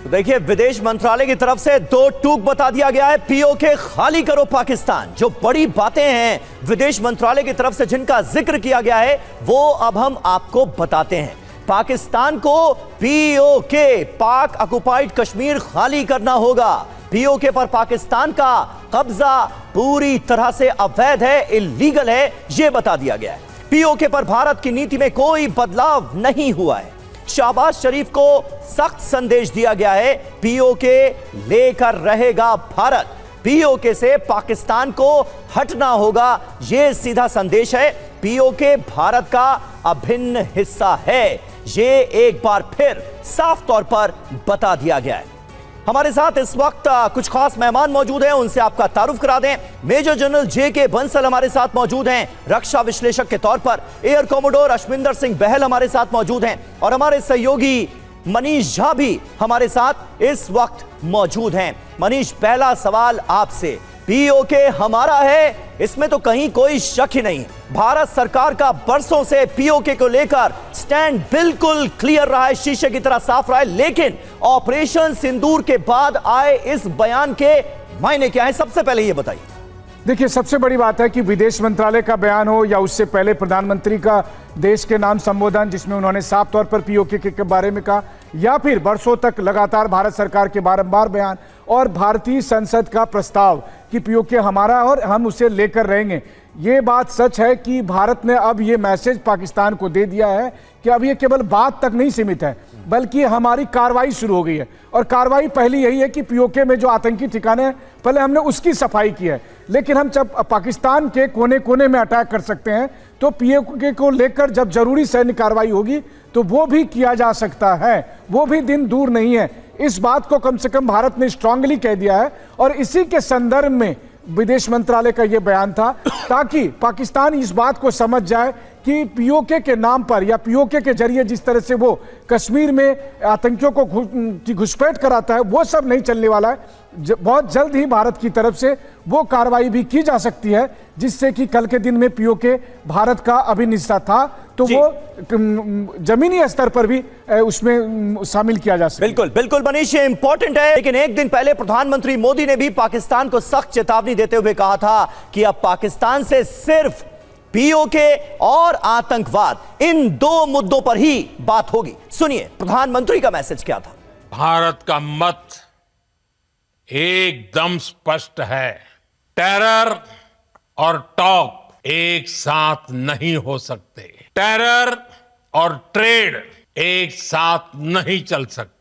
देखिए, विदेश मंत्रालय की तरफ से दो टूक बता दिया गया है। पीओके खाली करो पाकिस्तान। जो बड़ी बातें हैं विदेश मंत्रालय की तरफ से जिनका जिक्र किया गया है वो अब हम आपको बताते हैं। पाकिस्तान को पीओके पाक ऑक्युपाइड कश्मीर खाली करना होगा। पीओके पर पाकिस्तान का कब्जा पूरी तरह से अवैध है, इलीगल है, यह बता दिया गया है। पीओके पर भारत की नीति में कोई बदलाव नहीं हुआ है। शहबाज शरीफ को सख्त संदेश दिया गया है, पीओके लेकर रहेगा भारत। पीओके से पाकिस्तान को हटना होगा, यह सीधा संदेश है। पीओके भारत का अभिन्न हिस्सा है, यह एक बार फिर साफ तौर पर बता दिया गया है। हमारे साथ इस वक्त कुछ खास मेहमान मौजूद हैं, उनसे आपका तारुफ करा दें। Major general JK. बंसल हमारे साथ मौजूद हैं रक्षा विश्लेषक के तौर पर। एयर कॉमोडोर अश्विंदर सिंह बहल हमारे साथ मौजूद हैं और हमारे सहयोगी मनीष झा भी हमारे साथ इस वक्त मौजूद हैं। मनीष, पहला सवाल आपसे, पीओके हमारा है, इसमें तो कहीं कोई शक ही नहीं। भारत सरकार का बरसों से पीओके को लेकर स्टैंड बिल्कुल क्लियर रहा है, शीशे की तरह साफ रहा है, लेकिन ऑपरेशन सिंदूर के बाद आए इस बयान के मायने क्या है, सबसे पहले ये बताइए। देखिए, सबसे बड़ी बात है कि विदेश मंत्रालय का बयान हो या उससे पहले प्रधानमंत्री का देश के नाम संबोधन जिसमें उन्होंने साफ तौर पर पीओके के बारे में कहा, या फिर बरसों तक लगातार भारत सरकार के बारंबार बयान और भारतीय संसद का प्रस्ताव कि पीओके हमारा और हम उसे लेकर रहेंगे, ये बात सच है कि भारत ने अब ये मैसेज पाकिस्तान को दे दिया है कि अब ये केवल बात तक नहीं सीमित है बल्कि हमारी कार्रवाई शुरू हो गई है। और कार्रवाई पहली यही है कि पीओके में जो आतंकी ठिकाने हैं पहले हमने उसकी सफाई की है, लेकिन हम जब पाकिस्तान के कोने कोने में अटैक कर सकते हैं तो पीओके को लेकर जब जरूरी सैन्य कार्रवाई होगी तो वो भी किया जा सकता है, वो भी दिन दूर नहीं है। इस बात को कम से कम भारत ने स्ट्रांगली कह दिया है और इसी के संदर्भ में विदेश मंत्रालय का यह बयान था ताकि पाकिस्तान इस बात को समझ जाए कि पीओके के नाम पर या पीओके के जरिए जिस तरह से वो कश्मीर में आतंकियों को घुसपैठ कराता है वो सब नहीं चलने वाला है। बहुत जल्द ही भारत की तरफ से वो कार्रवाई भी की जा सकती है जिससे कि कल के दिन में पीओके भारत का अभिन्न हिस्सा था तो वो जमीनी स्तर पर भी उसमें शामिल किया जा सकता है। बिल्कुल बिल्कुल मनीष, ये इंपॉर्टेंट है। लेकिन एक दिन पहले प्रधानमंत्री मोदी ने भी पाकिस्तान को सख्त चेतावनी देते हुए कहा था कि अब पाकिस्तान से सिर्फ पीओके और आतंकवाद इन दो मुद्दों पर ही बात होगी। सुनिए प्रधानमंत्री का मैसेज क्या था। भारत का मत एकदम स्पष्ट है, टेरर और टॉक एक साथ नहीं हो सकते, टेरर और ट्रेड एक साथ नहीं चल सकते।